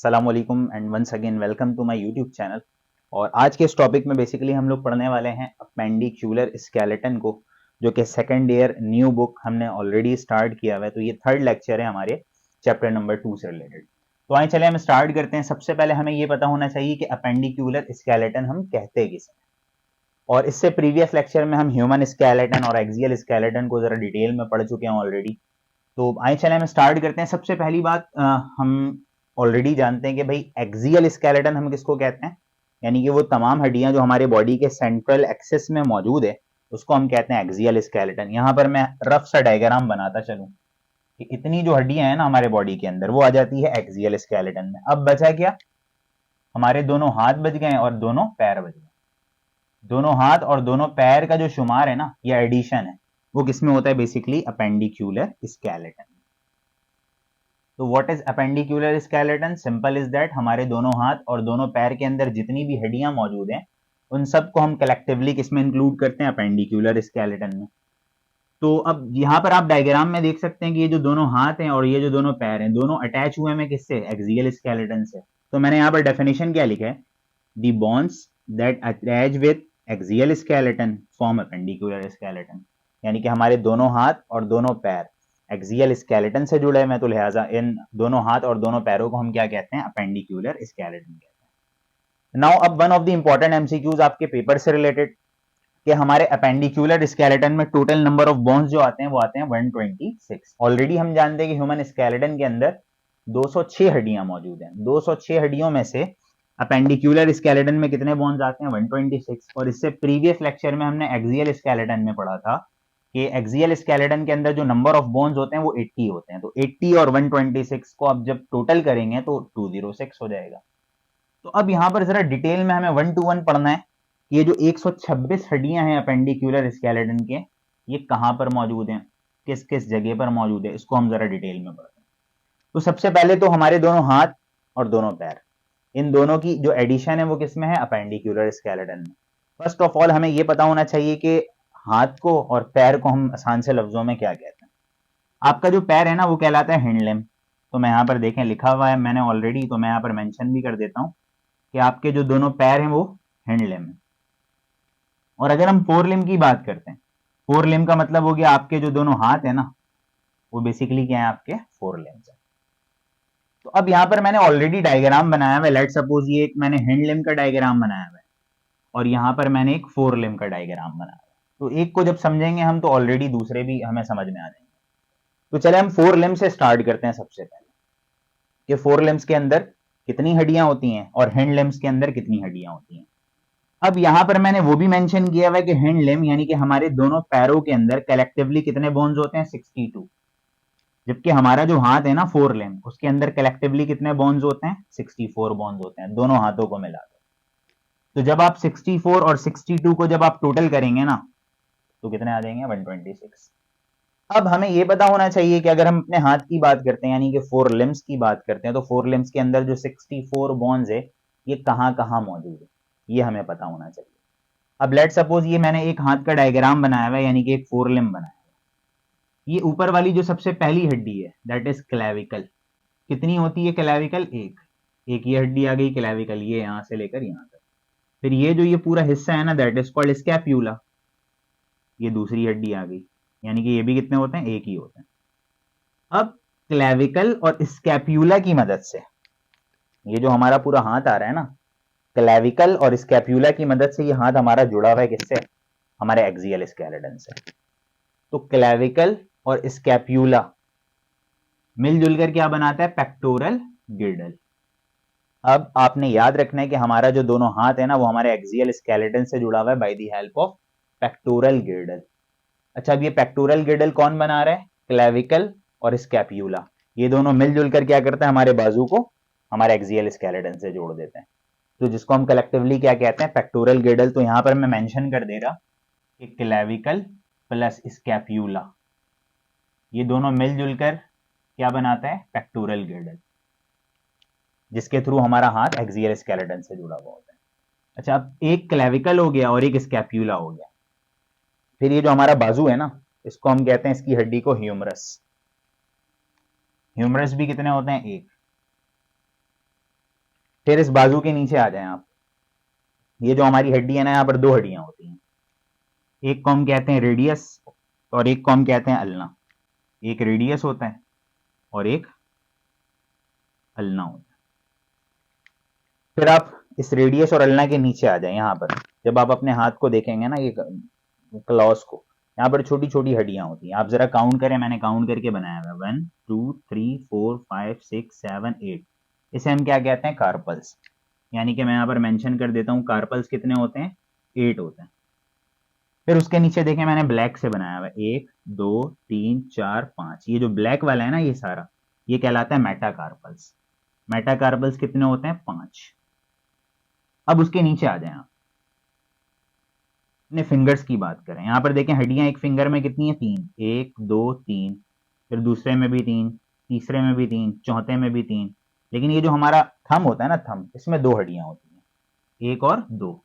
अस्सलाम वालेकुम and once again welcome to my YouTube channel. और आज के इस टॉपिक में बेसिकली हम लोग पढ़ने वाले हैं अपेंडिक्यूलर स्केलेटन को, जो कि सेकंड ईयर न्यू बुक हमने ऑलरेडी स्टार्ट किया हुआ है। तो ये थर्ड लेक्चर है हमारे चैप्टर नंबर 2 से रिलेटेड। तो आइए चले हम स्टार्ट करते हैं। सबसे पहले हमें ये पता होना चाहिए कि अपेंडिक्यूलर स्केलेटन हम कहते किसे, और इससे प्रीवियस लेक्चर में हम ह्यूमन स्केलेटन और एक्सियल स्केलेटन को जरा डिटेल में पढ़ चुके हैं ऑलरेडी। तो आइए चले हम स्टार्ट करते हैं। सबसे पहली बात, हम ऑलरेडी जानते हैं कि भाई एक्सियल स्केलेटन हम किसको कहते हैं, यानी कि वो तमाम हड्डियां जो हमारे बॉडी के सेंट्रल एक्सिस में मौजूद है उसको हम कहते हैं एक्सियल स्केलेटन। यहां पर मैं रफ सा डायग्राम बनाता चलूं कि इतनी जो हड्डियां हैं ना हमारे बॉडी के अंदर वो आ जाती है एक्सियल स्केलेटन में। अब बचा क्या, हमारे दोनों हाथ बच गए और दोनों पैर बच गए। दोनों हाथ और दोनों पैर का जो शुमार है ना, ये एडिशन है, वो किसमें होता है, बेसिकली अपेंडिक्यूलर स्केलेटन। तो what is appendicular skeleton? Simple is that हमारे दोनों हाथ और दोनों पैर के अंदर जितनी भी हड्डियां मौजूद हैं उन सबको हम कलेक्टिवली किसमें इंक्लूड करते हैं, अपेंडिक्यूलर स्केलेटन में। तो अब यहाँ पर आप डायग्राम में देख सकते हैं कि ये जो दोनों हाथ हैं और ये जो दोनों पैर हैं दोनों अटैच हुए हैं किससे, एक्सियल स्केलेटन से। तो मैंने यहाँ पर डेफिनेशन क्या लिखा है, the bones that attach with axial skeleton form appendicular skeleton. यानी कि हमारे दोनों हाथ और दोनों पैर एक्सियल स्केलेटन से जुड़े हैं, तो लिहाजा इन दोनों हाथ और दोनों पैरों को हम क्या कहते हैं, अपेंडिक्यूलर स्केलेटन कहते हैं। नाउ अब one of the important MCQs आपके पेपर से रिलेटेड, कि हमारे अपेंडिक्यूलर स्केलेटन में टोटल नंबर ऑफ बोन्स जो आते हैं वो आते हैं 126। ऑलरेडी हम जानते हैं कि ह्यूमन स्केलेटन के अंदर 206 हड्डियां मौजूद हैं। 206 हड्डियों में से अपेंडिक्यूलर स्केलेटन में कितने बोन्स आते हैं, 126। और इससे प्रीवियस लेक्चर में हमने एक्सियल स्केलेटन में पढ़ा था कि एक्सियल स्केलेटन के अंदर जो नंबर ऑफ बोन्स होते हैं वो 80 होते हैं। तो 80 और 126 को आप जब टोटल करेंगे तो 206 हो जाएगा। तो अब यहां पर जरा डिटेल में हमें 1 to 1 पढ़ना है। ये जो 126 हड्डियां हैं अपेंडिक्यूलर स्केलेटन के, ये कहां पर मौजूद हैं, किस किस जगह पर मौजूद है, इसको हम जरा डिटेल में पढ़ते हैं। तो सबसे पहले तो हमारे दोनों हाथ और दोनों पैर, इन दोनों की जो एडिशन है वो किसमें है, अपेंडिक्यूलर स्केलेटन में। फर्स्ट ऑफ ऑल हमें ये पता होना चाहिए कि हाथ को और पैर को हम आसान से लफ्जों में क्या कहते हैं। आपका जो पैर है ना वो कहलाता है हिंड लिम्ब। तो मैं यहाँ पर देखें लिखा हुआ है मैंने ऑलरेडी, तो मैं यहाँ पर मेंशन भी कर देता हूँ कि आपके जो दोनों पैर हैं वो हिंड लिम्ब है। और अगर हम फोर लिम्ब की बात करते हैं, फोर लिम्ब का मतलब हो गया आपके जो दोनों हाथ है ना वो बेसिकली क्या है, आपके फोर लिम्ब है। तो अब यहाँ पर मैंने ऑलरेडी डायग्राम बनाया हुआ है। लेट सपोज ये एक मैंने हिंड लिम्ब का डायग्राम बनाया हुआ है और यहाँ पर मैंने एक फोर लिम्ब का डायग्राम बनाया हुआ है। तो एक को जब समझेंगे हम तो ऑलरेडी दूसरे भी हमें समझ में आ जाएंगे। तो चले हम फोर लिम्ब से स्टार्ट करते हैं सबसे पहले, कि फोर लिम्ब्स के अंदर कितनी हड्डियां होती हैं और हिंड लिम्ब्स के अंदर कितनी हड्डियां होती हैं। अब यहां पर मैंने वो भी मेंशन किया हुआ है कि हिंड लिम्ब यानी कि हमारे दोनों पैरों के अंदर कलेक्टिवली कितने बोन्स होते हैं, 62। जबकि हमारा जो हाथ है ना फोर लिम्ब, उसके अंदर कलेक्टिवली कितने बोन्स होते हैं, 64 बोन्स होते हैं दोनों हाथों को मिलाकर। तो जब आप 64 और 62 को जब आप टोटल करेंगे ना तो कितने आ जाएंगे, 126। अब हमें यह पता होना चाहिए कि अगर हम अपने हाथ की बात करते हैं यानी कि फोर लिम्ब्स की बात करते हैं, तो फोर लिम्ब्स के अंदर जो 64 बोन्स है ये कहां कहां मौजूद है, ये हमें पता होना चाहिए। अब लेट सपोज ये मैंने एक हाथ का डायग्राम बनाया हुआ है यानी कि एक फोर लिम्ब बनाया है। ये ऊपर वाली जो सबसे पहली हड्डी है दैट इज क्लेविकल। कितनी होती है क्लेविकल, एक। एक ये हड्डी आ गई क्लेविकल, ये यहां से लेकर यहां तक। फिर ये जो ये पूरा हिस्सा है ना दैट इज कॉल्ड स्कैप्यूला, ये दूसरी हड्डी आ गई। यानी कि ये भी कितने होते हैं, एक ही होते हैं। अब क्लेविकल और स्कैप्यूला की मदद से, ये जो हमारा पूरा हाथ आ रहा है ना, क्लेविकल और स्कैप्यूला की मदद से ये हाथ हमारा जुड़ा हुआ है किससे, हमारे एक्सियल स्केलेटन से। तो क्लेविकल और स्कैप्यूला मिलजुल कर क्या बनाता है, पेक्टोरल गिर्डल। अब आपने याद रखना है कि हमारा जो दोनों हाथ है ना वो हमारे एक्सियल स्केलेटन से जुड़ा हुआ है by the help of pectoral गिर्डल। अच्छा, अब ये पेक्टोरल गिर्डल कौन बना रहा है, क्लेविकल और स्कैप्यूला। ये दोनों मिलजुल कर क्या करते हैं, हमारे बाजू को हमारे एक्सियल स्केलेटन से जोड़ देते हैं। तो जिसको हम कलेक्टिवली क्या कहते हैं, पेक्टोरल गिर्डल। तो यहां पर मैं मेंशन कर दे रहा कि क्लेविकल प्लस स्कैप्यूला ये दोनों मिलजुल कर क्या बनाता है, पेक्टोरल गिर्डल, जिसके थ्रू हमारा हाथ एक्सियल स्केलेटन से जुड़ा हुआ होता है। अच्छा, अब एक क्लेविकल हो गया और एक स्कैप्यूला हो गया। फिर ये जो हमारा बाजू है ना इसको हम कहते हैं, इसकी हड्डी को ह्यूमरस। ह्यूमरस भी कितने होते हैं, एक। फिर इस बाजू के नीचे आ जाएं आप। ये जो हमारी हड्डी है ना, यहाँ पर दो हड्डियां होती हैं, एक को हम कहते हैं रेडियस और एक को हम कहते हैं अल्ना। एक रेडियस होता है और एक अल्ना होता है। फिर आप इस रेडियस और अल्ना के नीचे आ जाए। यहाँ पर जब आप अपने हाथ को देखेंगे ना, ये क्लॉस को, यहाँ पर छोटी छोटी हड्डियां होती हैं। आप जरा काउंट करें, मैंने काउंट करके बनाया हुआ है, 1 2 3 4 5 6 7 8। इसे हम क्या कहते हैं? कार्पल्स। यानी कि मैं यहाँ पर मेंशन कर देता हूँ, कार्पल्स कितने होते हैं? 8 होते हैं। फिर उसके नीचे देखें, मैंने ब्लैक से बनाया हुआ है, 1 2 3 4 5। ये जो ब्लैक वाला है ना, ये सारा, ये कहलाता है मेटाकार्पल्स। मेटाकार्पल्स कितने होते हैं? 5। अब उसके नीचे आ जाए आप, अपने फिंगर्स की बात करें। यहां पर देखें, हड्डियां एक फिंगर में कितनी है? 3, 1 2 3। फिर दूसरे में भी 3, तीसरे में भी 3, चौथे में भी 3। लेकिन ये जो हमारा थंब होता है ना, थंब, इसमें 2 हड्डियां होती हैं, 1 और 2।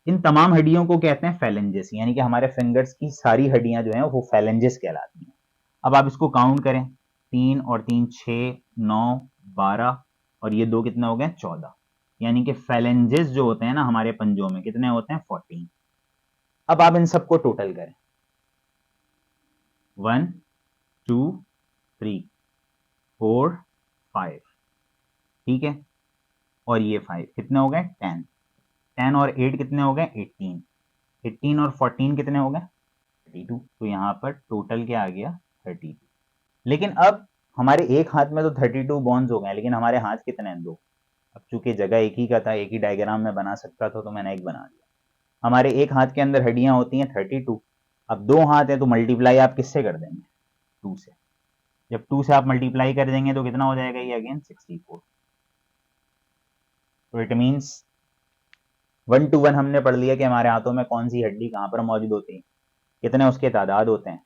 इन तमाम हड्डियों को कहते हैं फैलेंजेस। यानी कि हमारे फिंगर्स की सारी हड्डियां जो हैं वो फैलेंजेस कहलाती हैं। अब आप इसको काउंट करें, 3 और 3 6 9 12, और ये 2 कितने हो गए? 14। यानी कि फैलेंजेस जो होते हैं ना हमारे पंजों में, कितने होते हैं? 14। अब आप इन सबको टोटल करें, 1 2 3 4 5, ठीक है, और ये 5 कितने हो गए? 10। 10 और 8 कितने हो गए? 18। 18 और 14 कितने हो गए? 32। तो यहाँ पर टोटल क्या आ गया? 32। लेकिन अब हमारे एक हाथ में तो 32 बॉन्स हो गए, लेकिन हमारे हाथ कितने हैं? 2। अब चूंकि जगह एक ही का था, एक ही डायग्राम में बना सकता था, तो मैंने एक बना दिया। हमारे एक हाथ के अंदर हड्डियां होती हैं 32। अब 2 हाथ है तो मल्टीप्लाई आप किससे कर देंगे? 2 से। जब 2 से आप मल्टीप्लाई कर देंगे तो कितना हो जाएगा? ये अगेन 64। तो इट मीन्स 1 to 1 हमने पढ़ लिया कि हमारे हाथों में कौन सी हड्डी कहाँ पर मौजूद होती है, कितने उसके तादाद होते हैं।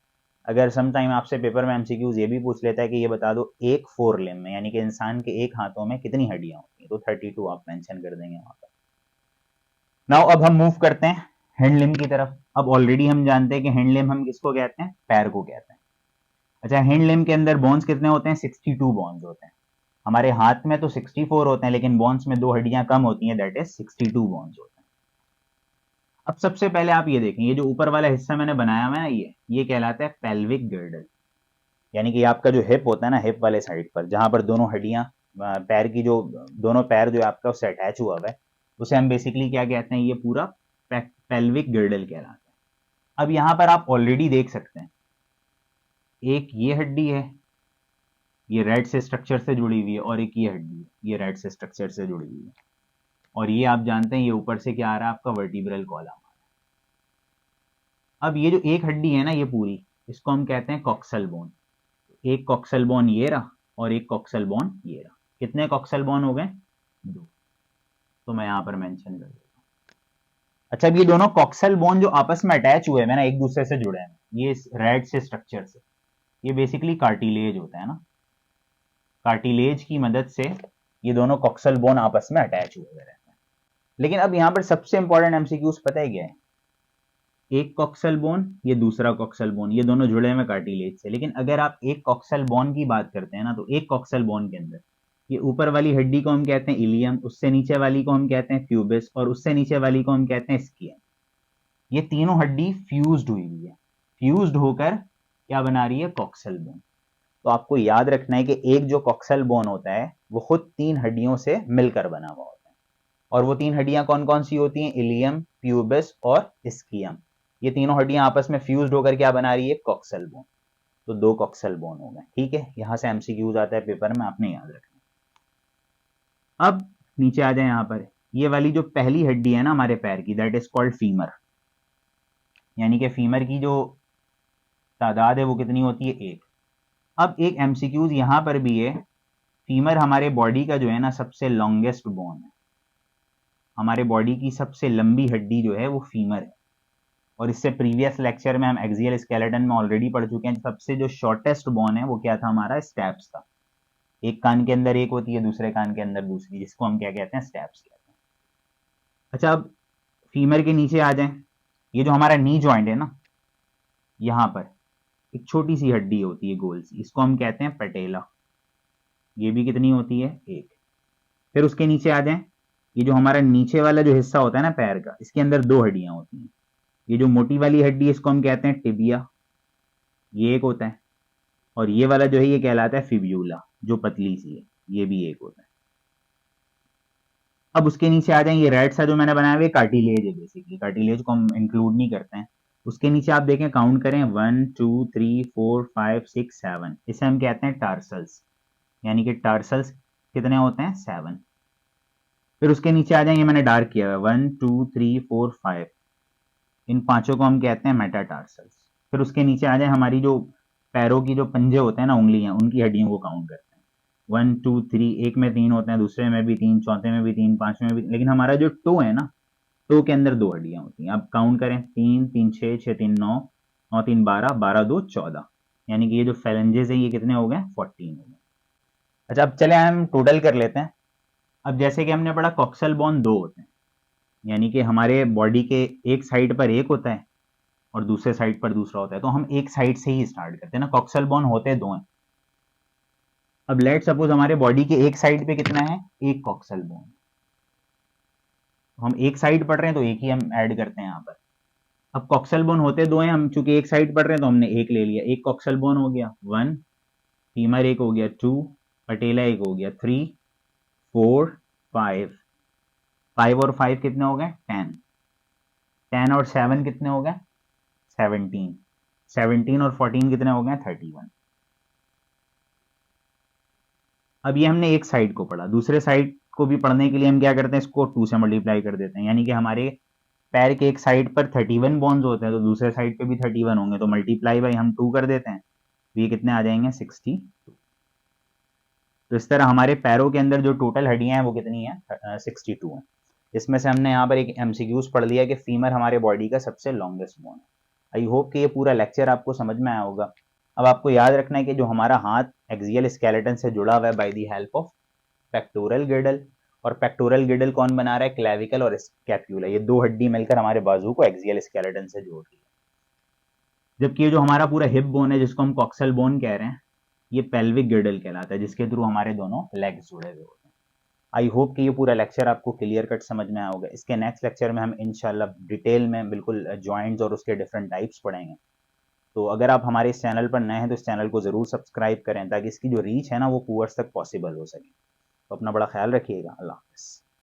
अगर सम टाइम आपसे पेपर में एमसीक्यूज ये भी पूछ लेता है कि ये बता दो एक 4 लिम्ब में, यानी कि इंसान के एक हाथों में कितनी हड्डियां होती हैं, तो 32 आप मेंशन कर देंगे वहां पर। नाउ अब हम मूव करते हैं हैंड लिम्ब की तरफ। अब ऑलरेडी हम जानते हैं कि हैंड लिम्ब हम किसको कहते हैं? पैर को कहते हैं। अच्छा, हैंड लिम्ब के अंदर बोन्स कितने होते हैं? 62 बोन्स होते हैं। हमारे हाथ में तो 64 होते हैं, लेकिन बोन्स में 2 हड्डियां कम होती हैं, दैट इज 62 बोन्स होते हैं। अब सबसे पहले आप ये देखें, ये जो ऊपर वाला हिस्सा मैंने बनाया हुआ है ना, ये कहलाता है पेल्विक गर्डल। यानी कि आपका जो हिप होता है ना, हिप वाले साइड पर जहां पर दोनों हड्डियां, पैर की जो दोनों पैर जो आपका उससे अटैच हुआ हुआ है, उसे हम बेसिकली क्या कहते हैं? ये पूरा पेल्विक गर्डल कहलाता है। अब यहां पर आप ऑलरेडी देख सकते हैं, एक ये हड्डी है, ये रेड से स्ट्रक्चर से जुड़ी हुई है, और एक ये हड्डी है, ये रेड से स्ट्रक्चर से जुड़ी हुई है। और ये आप जानते हैं, ये ऊपर से क्या आ रहा है? आपका वर्टिब्रल कॉलम। अब ये जो एक हड्डी है ना, ये पूरी, इसको हम कहते हैं कॉक्सल बोन। एक कॉक्सल बोन ये रहा और एक कॉक्सल बोन ये रहा। कितने कॉक्सल बोन हो गए? 2। तो मैं यहां पर मेंशन कर देता हूं। अच्छा, अब ये दोनों कॉक्सल बोन जो आपस में अटैच हुए हैं ना, एक दूसरे से जुड़े हैं, ये रेड से स्ट्रक्चर से, ये बेसिकली कार्टिलेज होता है ना। कार्टिलेज की मदद से ये दोनों कॉक्सल बोन आपस में अटैच हुए रहते हैं। लेकिन अब यहां पर सबसे इंपॉर्टेंट एमसीक्यूज पता है क्या है? एक कॉक्सल बोन, ये दूसरा कॉक्सल बोन, ये दोनों जुड़े हुए कार्टिलेज से। लेकिन अगर आप एक कॉक्सल बोन की बात करते हैं ना, तो एक कॉक्सल बोन के अंदर ये ऊपर वाली हड्डी को हम कहते हैं इलियम, उससे नीचे वाली को हम कहते हैं प्यूबिस, और उससे नीचे वाली को हम कहते हैं स्कियम। ये तीनों हड्डी फ्यूज्ड हुई है। फ्यूज्ड होकर क्या बना रही है? Coxal bone. तो आपको याद रखना है कि एक जो कॉक्सल बोन होता है वो खुद 3 हड्डियों से मिलकर बना हुआ होता है। और वो 3 हड्डियां कौन कौन सी होती हैं? इलियम, प्यूबिस और स्कियम। ये तीनों हड्डियां आपस में फ्यूज्ड होकर क्या बना रही है? Coxal bone. तो 2 कॉक्सल बोन हो गए, ठीक है। यहां से एमसीक्यूज आता है पेपर में, आपने याद रखना। अब नीचे आ जाए, यहां पर ये वाली जो पहली हड्डी है ना हमारे पैर की, दैट इज कॉल्ड फीमर। यानी कि फीमर की जो तादाद है वो कितनी होती है? 1। अब एक एमसीक्यूज यहां पर भी है, फीमर हमारे बॉडी का जो है ना सबसे लॉन्गेस्ट बोन है। हमारे बॉडी की सबसे लंबी हड्डी जो है वो फीमर है। और इससे प्रीवियस लेक्चर में हम एक्सियल स्केलेटन में ऑलरेडी पढ़ चुके हैं। सबसे जो शॉर्टेस्ट बोन है वो क्या था? हमारा स्टेप्स था। एक कान के अंदर एक होती है, दूसरे कान के अंदर दूसरी, जिसको हम क्या कहते हैं? स्टेप्स कहते हैं। अच्छा, अब फीमर के नीचे आ जाएं, ये जो हमारा नी जॉइंट है ना, यहां पर एक छोटी सी हड्डी होती है गोल सी, इसको हम कहते हैं पटेला। ये भी कितनी होती है? 1। फिर उसके नीचे आ जाएं, ये जो हमारा नीचे वाला जो हिस्सा होता है ना पैर का, इसके अंदर दो हड्डियां होती हैं। ये जो मोटी वाली हड्डी है इसको हम कहते हैं टिबिया, ये एक होता है। और ये वाला जो है ये कहलाता है फिब्यूला, जो पतली सी है, ये भी एक होता है। अब उसके नीचे आ जाएं, ये रेड सा जो मैंने बनाया हुआ है कार्टिलेज है, बेसिकली कार्टिलेज को हम इंक्लूड नहीं करते हैं। उसके नीचे आप देखें, काउंट करें, 1 2 3 4 5 6 7, इसे हम कहते हैं टार्सल्स, यानी कि टार्सल्स कितने होते हैं, 7। फिर उसके नीचे आ जाएं, ये मैंने डार्क किया हुआ है, 1 2 3 4 5, इन पांचों को हम कहते हैं मेटाटार्सल्स। फिर उसके नीचे आ जाए, हमारी जो पैरों की जो पंजे होते हैं ना, उंगलियां, उनकी हड्डियों को काउंट करते हैं। 1 2 3, एक में 3 होते हैं, दूसरे में भी 3, चौथे में भी 3, पांचवें में भी, लेकिन हमारा जो टो है ना, टो के अंदर दो हड्डियां होती हैं। अब काउंट करें, 3 3 6 6 3 9, 9 3 12, 12 2 14, यानी कि ये जो फेलेंजेस है ये कितने हो गए, 14 हो गए। अच्छा, अब चले हम टोटल कर लेते हैं। अब जैसे कि हमने पढ़ा कॉक्सल बोन दो होते हैं, यानी कि हमारे बॉडी के एक साइड पर एक होता है और दूसरे साइड पर दूसरा होता है, तो हम एक साइड से ही स्टार्ट करते हैं ना, कॉक्सल बोन होते दो हैं। अब लेट सपोज हमारे बॉडी के एक साइड पे कितना है, एक कॉक्सल बोन, हम एक साइड पढ़ रहे हैं तो एक ही हम ऐड करते हैं यहाँ पर। अब कॉक्सल बोन होते दो हैं, हम चूंकि एक साइड पढ़ रहे हैं तो हमने एक ले लिया, एक कॉक्सल बोन हो गया 1, फीमर एक हो गया 2, पटेला एक हो गया 3, 4, 5, 5 और 5 कितने हो गए, 10, 10 और 7 कितने हो गए, 17, 17 और 14 कितने हो गए, 31। अब ये हमने एक साइड को पढ़ा, दूसरे साइड को भी पढ़ने के लिए हम क्या करते हैं, इसको 2 से मल्टीप्लाई कर देते हैं, यानी कि हमारे पैर के एक साइड पर 31 बोन्स होते हैं तो दूसरे साइड पे भी 31 होंगे, तो मल्टीप्लाई बाई हम 2 कर देते हैं, तो ये कितने आ जाएंगे, 62। तो इस तरह हमारे पैरों के अंदर जो टोटल हड्डियां हैं वो कितनी है, 62 है। इसमें से हमने यहाँ पर एक एमसीक्यूज पढ़ लिया कि फीमर हमारे बॉडी का सबसे लॉन्गेस्ट बोन है। आई होप कि ये पूरा लेक्चर आपको समझ में आया होगा। अब आपको याद रखना है कि जो हमारा हाथ एक्सियल स्केलेटन से जुड़ा हुआ है by the help of pectoral girdle, और पेक्टोरल गिडल कौन बना रहा है, क्लेविकल और स्कैप्यूला, ये दो हड्डी मिलकर हमारे बाजू को एक्सियल स्केलेटन से जोड़ रही है। जबकि ये जो हमारा पूरा हिप बोन है जिसको हम कॉक्सल बोन कह रहे हैं, ये पेल्विक गिडल कहलाता है, जिसके थ्रू हमारे दोनों लेग्स जुड़े हुए होते हैं। आई होप कि ये पूरा लेक्चर आपको क्लियर कट समझ में आया होगा। इसके नेक्स्ट लेक्चर में हम इंशाल्लाह डिटेल में बिल्कुल जॉइंट्स और उसके डिफरेंट टाइप्स पढ़ेंगे। तो अगर आप हमारे इस चैनल पर नए हैं तो इस चैनल को जरूर सब्सक्राइब करें ताकि इसकी जो रीच है ना वो व्यूअर्स तक पॉसिबल हो सके। तो अपना बड़ा ख्याल रखिएगा। अल्लाह हाफ़िज़।